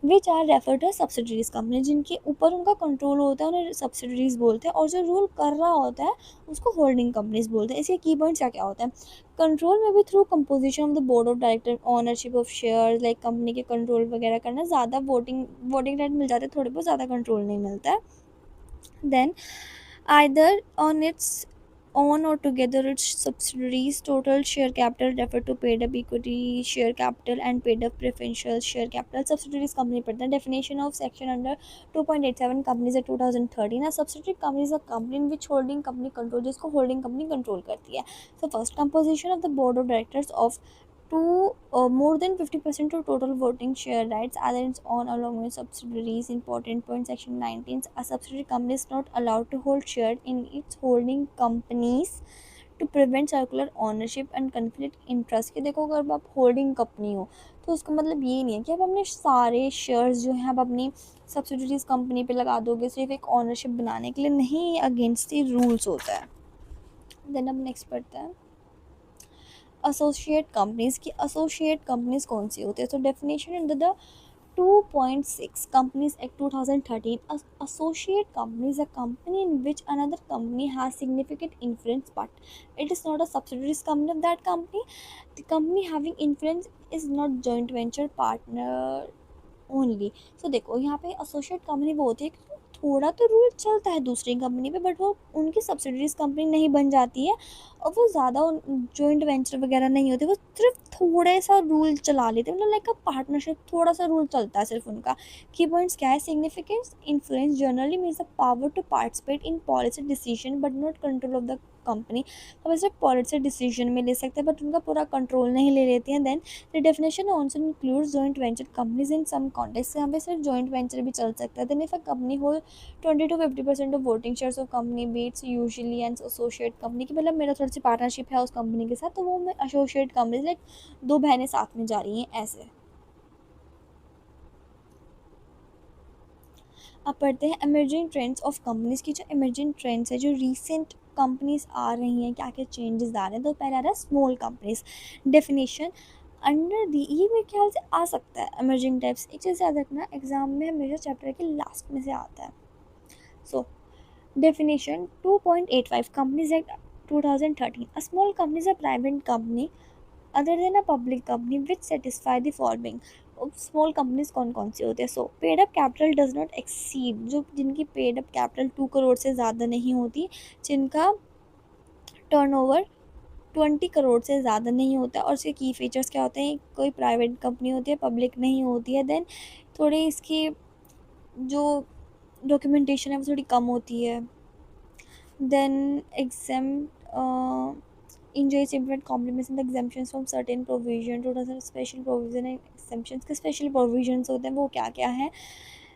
Which are refer to subsidiaries company, जिनके ऊपर उनका कंट्रोल होता है उन्हें सब्सिडरीज बोलते हैं, और जो रूल कर रहा होता है उसको होल्डिंग कंपनीज बोलते हैं। इसके की पॉइंट्स क्या क्या होता है। कंट्रोल में भी through composition of the board of director, ownership of share, like company के कंट्रोल वगैरह करना, ज़्यादा वोटिंग राइट मिल जाते हैं, थोड़े बहुत ज़्यादा कंट्रोल नहीं मिलता है। Then either on its own or together its subsidiaries, total share capital refer to paid up equity share capital and paid up preferential share capital। subsidiaries company पढ़ते हैं। definition of section under 2.87 companies है 2013। a subsidiary company is a company in which holding company control, जिसको holding company control करती है। so first composition of the board of directors of to more than 50% of total voting share rights either its own along with subsidiaries। Important point section 19, a subsidiary company is not allowed to hold share in its holding companies to prevent circular ownership and conflict interest। कि देखो अगर आप holding company हो तो उसका मतलब ये नहीं है कि आप अपने सारे शेयर्स जो हैं आप अपनी सब्सिडरीज कंपनी पे लगा दोगे सिर्फ एक ऑनरशिप बनाने के लिए, नहीं, अगेंस्ट द रूल्स होता है। देन अब नेक्स्ट पढ़ते हैं एसोसिएट कंपनीज की। एसोसिएट कंपनीज कौन सी होती है। तो definition under the 2.6 Companies Act 2013, associate company is a company in which another company has significant influence but it is not a subsidiary company of that company। the company having influence is not joint venture partner only. So देखो यहाँ पे associate company वो होती है कि थोड़ा तो rule चलता है दूसरी कंपनी पे, बट वो उनकी सब्सिडरीज कंपनी नहीं बन जाती है, और वो ज़्यादा जॉइंट वेंचर वगैरह नहीं होते, वो सिर्फ थोड़े सा रूल चला लेते हैं, मतलब लाइक अ पार्टनरशिप, थोड़ा सा रूल चलता है सिर्फ उनका। की पॉइंट्स क्या है। Significance influence generally means the power to participate in policy decision but not control of the company. अब ऐसे पॉलिसी डिसीजन में ले सकते हैं बट उनका पूरा कंट्रोल नहीं ले लेती हैं। Then the definition also includes joint venture companies in some context. यहाँ पे सिर्फ जॉइंट वेंचर भी चल सकता है। Then if a company hold 20 to 50% of voting shares of company beats usually and associate company की, मतलब मेरा थोड़ी सी पार्टनरशिप है उस कंपनी के साथ, तो वो मैं एसोसिएट कंपनी, लाइक दो बहनें साथ में जा रही हैं ऐसे। अब पढ़ते हैं इमर्जिंग ट्रेंड्स ऑफ कंपनीज की। जो इमर्जिंग ट्रेंड्स है, जो रीसेंट कंपनीज आ रही हैं, क्या क्या चेंजेस आ रहे हैं। तो पहला आ रहा है small companies. Definition under the, ये मेरे ख्याल से आ सकता है इमर्जिंग टाइप्स। एक चीज़ याद रखना, एग्जाम में हमेशा चैप्टर के लास्ट में से आता है। So definition 2.85 companies act 2013, a small company is a private company other than a public company which satisfy the following. Small companies कौन कौन सी होती है। So paid up capital does not exceed, जो जिनकी पेड अप कैपिटल 2 करोड़ से ज़्यादा नहीं होती, जिनका टर्नओवर 20 करोड़ से ज़्यादा नहीं होता, और इसके की फीचर्स क्या होते हैं। कोई प्राइवेट कंपनी होती है, पब्लिक नहीं होती है। देन थोड़ी इसकी जो डॉक्यूमेंटेशन है वो थोड़ी कम होती है। Then exam enjoys implement compliments and exemptions from certain provision। थोड़ा सा स्पेशल प्रोविजन है, exemptions के स्पेशल प्रोविजंस होते हैं, वो क्या क्या है।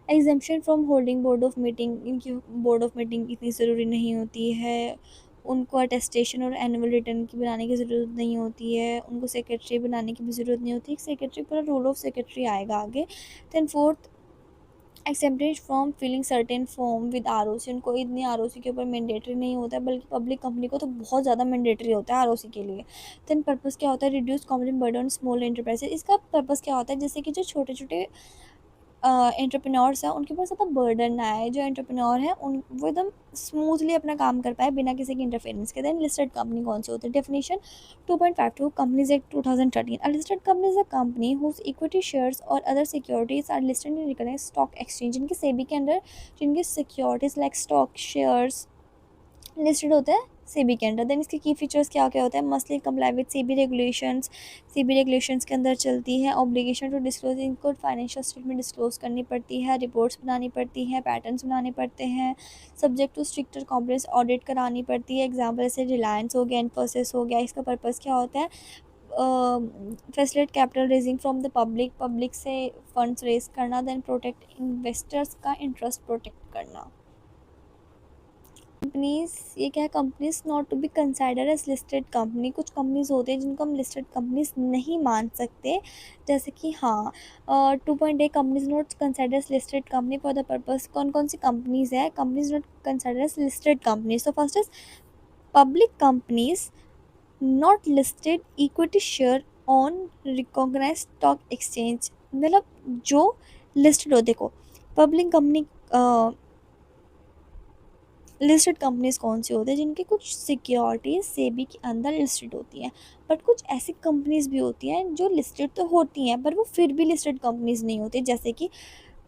Exemption from holding board of meeting, इनकी बोर्ड ऑफ मीटिंग इतनी ज़रूरी नहीं होती है, उनको अटेस्टेशन और एनुअल रिटर्न की बनाने की ज़रूरत नहीं होती है, उनको सेक्रेटरी बनाने की भी ज़रूरत नहीं होती। सेक्रेटरी पूरा रोल ऑफ सेक्रेटरी आएगा आगे। Then fourth accepted from filing certain form with ROC, उनको इतनी आरओसी के ऊपर मैंडेटरी नहीं होता है, बल्कि पब्लिक कंपनी को तो बहुत ज़्यादा मैंडेटरी होता है आरओसी के लिए। देन पर्पस क्या होता है, reduce company burden on small enterprises. इसका पर्पस क्या होता है, जैसे कि जो छोटे छोटे एंटरप्रेन्योर्स हैं उनके पास ज़्यादा बर्डन ना आए, जो एंटरप्रेन्योर है उन वो एकदम स्मूथली अपना काम कर पाए बिना किसी की इंटरफेरेंस के। देन लिस्टेड कंपनी कौन सी होती है। Definition 2.52 companies act 2013, a listed company is a company whose equity shares और other securities are listed in recognised stock exchange, जिनके सेबी के अंडर जिनकी securities like stock shares listed होते हैं सेबी के अंडर। देन इसके की फीचर्स क्या क्या होता है। Mostly comply with SEBI regulations, SEBI regulations के अंदर चलती है। ऑब्लिगेशन टू डिस्क्लोज, इनको फाइनेंशियल स्टेटमेंट डिस्क्लोज करनी पड़ती है, रिपोर्ट्स बनानी पड़ती हैं, पैटर्न्स बनाने पड़ते हैं, subject to stricter complex audit करानी पड़ती है। एग्जाम्पल जैसे रिलायंस हो गया, इन्फोसिस हो गया। इसका पर्पज़ क्या होता है, facilitate capital raising from the public से फंड्स रेज करना। देन प्रोटेक्ट इन्वेस्टर्स का इंटरेस्ट प्रोटेक्ट करना। कंपनीज, ये क्या है, companies not to be consider as listed company. कुछ कंपनीज होते हैं जिनको हम लिस्टेड कंपनीज नहीं मान सकते, जैसे कि हाँ 2.8 companies not consider as listed company for the purpose. कौन कौन सी कंपनीज है companies not consider as listed companies? तो first is public companies not listed equity share on recognised stock exchange. मतलब जो लिस्टेड हो, देखो पब्लिक कंपनी लिस्टेड कंपनीज कौन सी होती है जिनकी कुछ सिक्योरिटीज सेबी के अंदर लिस्टेड होती हैं, बट कुछ ऐसी कंपनीज भी होती हैं जो लिस्टेड तो होती हैं पर वो फिर भी लिस्टेड कंपनीज नहीं होती, जैसे कि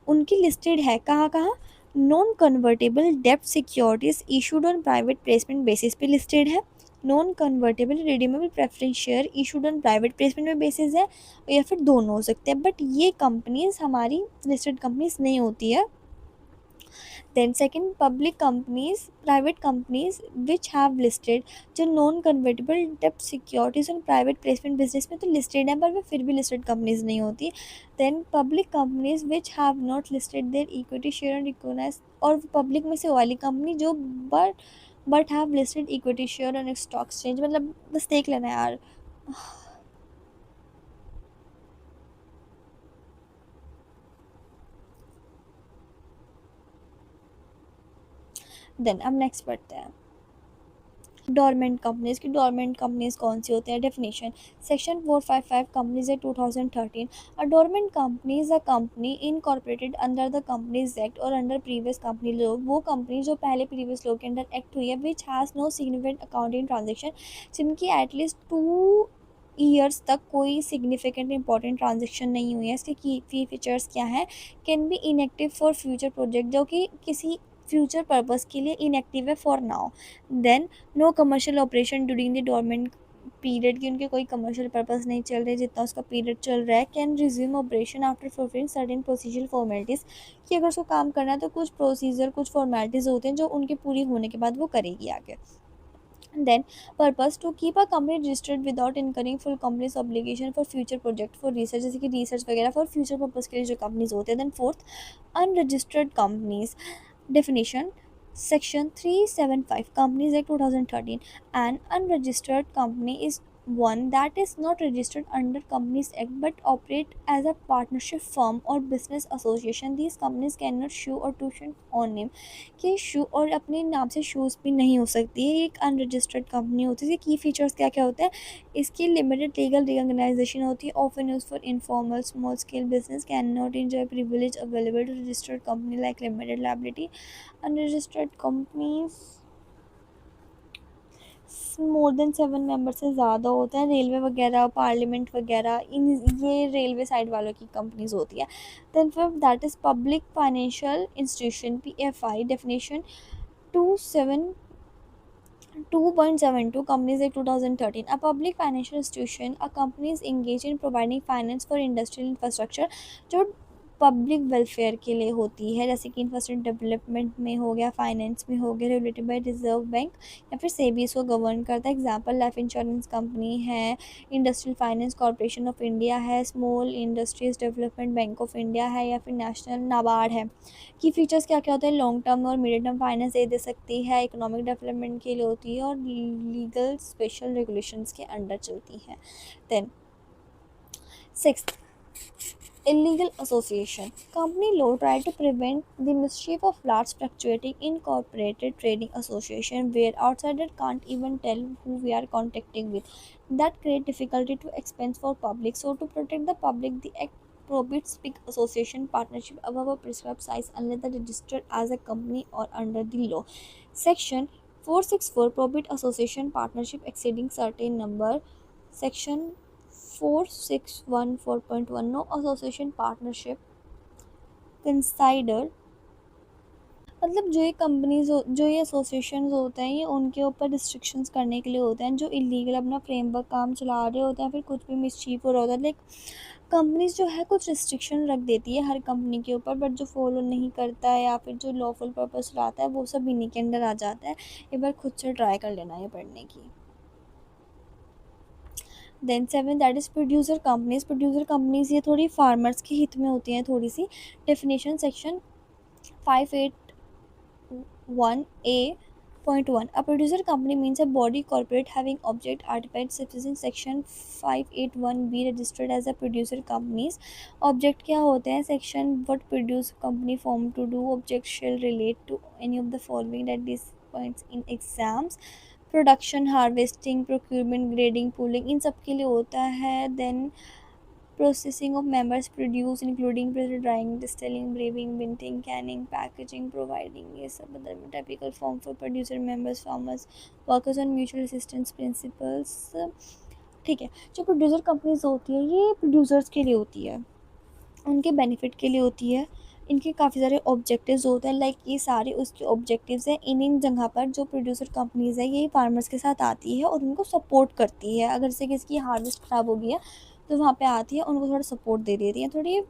उनकी लिस्टेड है कहाँ कहाँ, नॉन कन्वर्टेबल डेब्ट securities issued on private placement basis पे लिस्टेड है, non convertible redeemable preference share issued on private placement में बेसिस है, या फिर दोनों हो सकते हैं, बट ये कंपनीज हमारी लिस्टेड कंपनीज नहीं होती है। Then second, public companies, private companies which have listed जो नॉन कन्वर्टेबल डेब्ट सिक्योरिटीज और प्राइवेट प्लेसमेंट बिजनेस में तो लिस्टेड है पर वे फिर भी लिस्टेड कंपनीज नहीं होती। Then public companies which have not listed their equity share and recognise, और पब्लिक में से वाली कंपनी जो but have listed equity share on stock exchange. मतलब बस देख लेना यार। देन अब नेक्स्ट पढ़ते हैं डोरमेंट कंपनीज की। डोरमेंट कंपनीज कौन सी होती है? Definition section 455 companies act 2013। A dormant company is a company incorporated under the companies act और अंडर प्रीवियस कंपनी लॉ। वो कंपनी जो पहले प्रीवियस लॉ के अंडर एक्ट हुई है, which has no significant accounting transaction, जिनकी एटलीस्ट 2 ईयर्स तक कोई सिग्निफिकेंट इंपॉर्टेंट ट्रांजेक्शन नहीं हुई है। इसके की फीचर्स क्या हैं? Can be inactive for future project, जो कि किसी फ्यूचर पर्पज़ के लिए इनएक्टिव है for now. Then no commercial operation during the dormant period, की उनके कोई कमर्शियल पर्पस नहीं चल रहे जितना उसका पीरियड चल रहा है। Can resume operation after fulfilling certain procedure formalities, कि अगर उसको काम करना है तो कुछ प्रोसीजर कुछ फॉर्मेलिटीज़ होते हैं जो उनके पूरी होने के बाद वो करेगी आगे। Then purpose to keep a company registered without incurring full companies obligation for future project for research, जैसे कि रिसर्च वगैरह फॉर फ्यूचर पर्पस के लिए जो कंपनीज होते हैं। Then fourth, unregistered companies. Definition Section 375 Companies Act 2013. An unregistered company is one that is not registered under Companies Act but operate as a partnership firm or business association. These companies cannot sue or tuition on name, कि शू और अपने नाम से shoes भी नहीं हो सकती है। एक अनरजिस्टर्ड कंपनी होती है। इसके की फीचर्स क्या क्या होते हैं? इसकी लिमिटेड लीगल रिकॉग्नाइजेशन होती है, often use for informal small scale business, can not enjoy privilege available to registered company like limited liability. Unregistered companies more than 7 member से ज़्यादा होते हैं। रेलवे वगैरह, पार्लियामेंट वगैरह, इन ये रेलवे साइड वालों की कंपनीज होती है। Then fifth, that is public financial institution, PFI। Definition 2.72 Companies Act 2013. A public financial institution, a company is engaged in providing finance for industrial infrastructure, जो पब्लिक वेलफेयर के लिए होती है, जैसे कि इंफ्रास्ट्रक्चर डेवलपमेंट में हो गया, फाइनेंस में हो गया, रेगुलेटेड बाय रिजर्व बैंक या फिर सेबी इसको गवर्न करता है। एग्जांपल लाइफ इंश्योरेंस कंपनी है, industrial finance corporation of India है, small industries development bank of India है, या फिर नेशनल नाबार्ड है। की फीचर्स क्या क्या होते हैं? लॉन्ग टर्म और मीडियम टर्म फाइनेंस दे सकती है, इकोनॉमिक डेवलपमेंट के लिए होती है, और लीगल स्पेशल रेगुलेशंस के अंडर चलती है। Then sixth, illegal association. Company law try to prevent the mischief of large fluctuating incorporated trading association where outsider can't even tell who we are contacting with. That create difficulty to expense for public. So to protect the public, the act prohibits big association partnership above a prescribed size unless they are registered as a company or under the law. Section 464 prohibit association partnership exceeding certain number. Section 4614.1 no association partnership consider. मतलब जो ये companies जो ये associations होते हैं, ये उनके ऊपर रिस्ट्रिक्शंस करने के लिए होते हैं जो इलीगल अपना फ्रेमवर्क काम चला रहे होते हैं, फिर कुछ भी मिसचीफ हो रहा होता है। लाइक कंपनीज जो है कुछ रिस्ट्रिक्शन रख देती है हर कंपनी के ऊपर, बट जो फॉलो नहीं करता है या फिर जो लॉफुल पर्पस चलाता है वो सब इन्हीं के अंडर आ जाता है। एक बार खुद से ट्राई कर लेना ये पढ़ने की। Then seven, that is producer companies. Producer companies ये थोड़ी फार्मर्स के हित में होती हैं थोड़ी सी। Definition section 581A Point 1. A producer company means a body corporate having object artified subsistence section 581B registered as a producer companies. Object क्या होते हैं? Section what produce company form to do. Object shall relate to any of the following that these points in exams. Production, harvesting, procurement, grading, pooling, इन सब के लिए होता है. Then processing of members produce including drying, distilling, brewing, minting, canning, packaging, providing, ये सब मतलब typical form for producer members, farmers, workers on mutual assistance principles. ठीक है. जो प्रोड्यूसर कंपनीज होती है ये प्रोड्यूसर्स के लिए होती है, उनके बेनिफिट के लिए होती है. इनके काफ़ी सारे ऑब्जेक्टिव्स होते हैं, लाइक ये सारे उसके ऑब्जेक्टिव्स हैं. इन जगह पर जो प्रोड्यूसर कंपनीज़ है ये फार्मर्स के साथ आती है और उनको सपोर्ट करती है. अगर से किसी की हार्वेस्ट ख़राब हो गई है तो वहाँ पे आती है, उनको थोड़ा सपोर्ट दे देती है. थोड़ी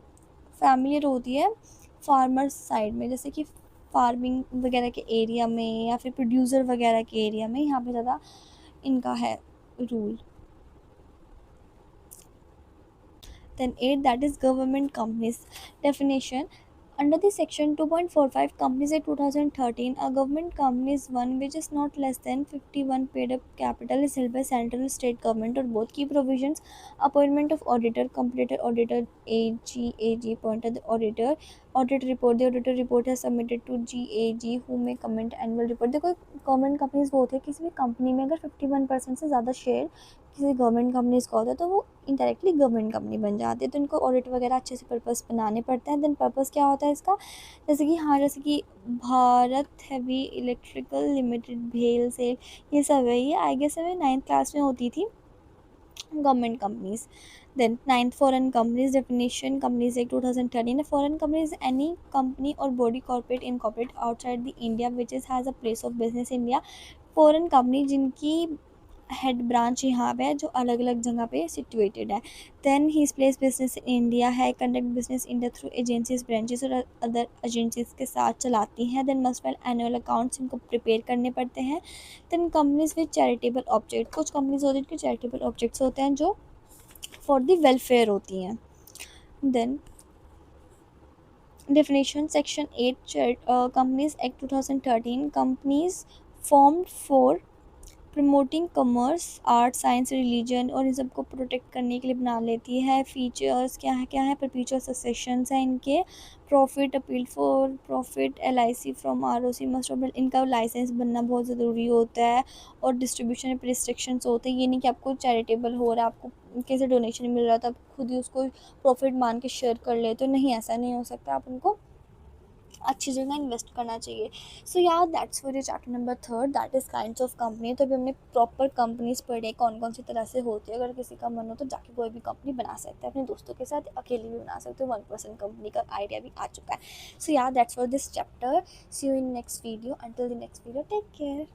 फैमिलियर होती है फार्मर्स साइड में, जैसे कि फार्मिंग वगैरह के एरिया में या फिर प्रोड्यूसर वगैरह के एरिया में, यहाँ पे ज़्यादा इनका है rule. Then 8, that is government companies. Definition. Under the section 2.45 Companies Act 2013, a government company is one which is not less than 51 paid up capital is held by central or state government or both. Key provisions: appointment of auditor, completed auditor, AG appointed the auditor, audit report, the auditor report has submitted to GAG who may comment annual report. देखो government companies वो होती है, किसी भी company में अगर 51% से ज़्यादा शेयर किसी गवर्नमेंट कंपनीज का होता है तो वो इंडायरेक्टली गवर्नमेंट कंपनी बन जाती है. तो इनको ऑडिट वगैरह अच्छे से पर्पस बनाने पड़ते हैं. देन पर्पस क्या होता है इसका, जैसे कि भारत हैवी इलेक्ट्रिकल लिमिटेड, भेल सेल, ये सब है. ये आई गेस हमें 9th क्लास में होती थी, government companies. Then 9th, foreign companies. Definition. Companies Act 2013. A foreign company is any company or body corporate incorporate outside the India which has a place of business in India. foreign company जिनकी head branch यहाँ पे है, जो अलग अलग जगह पे situated है. देन ही प्लेस बिजनेस इन इंडिया है, conduct business India through agencies, branches और अदर एजेंसीज के साथ चलाती हैं. Then must file annual accounts, इनको प्रिपेयर करने पड़ते हैं. Then companies with charitable object. कुछ कंपनीज होती हैं जिनके चैरिटेबल ऑब्जेक्ट्स होते हैं जो फॉर द वेलफेयर होती हैं. Then definition. Section 8 Companies Act 2013. Companies formed for promoting commerce, art, science, religion और इन सबको प्रोटेक्ट करने के लिए बना लेती है. फीचर्स क्या है परपीचुअल सक्सेशंस हैं इनके. Profit, appeal for profit, LIC from ROC must of, इनका लाइसेंस बनना बहुत ज़रूरी होता है. और डिस्ट्रीब्यूशन पे रिस्ट्रिक्शंस होते हैं. ये नहीं कि आपको चैरिटेबल हो रहा है, आपको कैसे डोनेशन मिल रहा था, आप खुद ही उसको प्रॉफिट मान के शेयर कर ले, तो नहीं, ऐसा नहीं हो सकता. आप उनको अच्छी जगह इन्वेस्ट करना चाहिए. सो यार that's for your chapter number 3, that is kinds of company. तो अभी हमने प्रॉपर कंपनीज पढ़े कौन कौन सी तरह से होती है. अगर किसी का मन हो तो जाके कोई भी कंपनी बना सकता है, अपने दोस्तों के साथ अकेले भी बना सकते हो. 1% कंपनी का आइडिया भी आ चुका है. सो यार that's for this chapter. See you in next video. Until the next video, take care.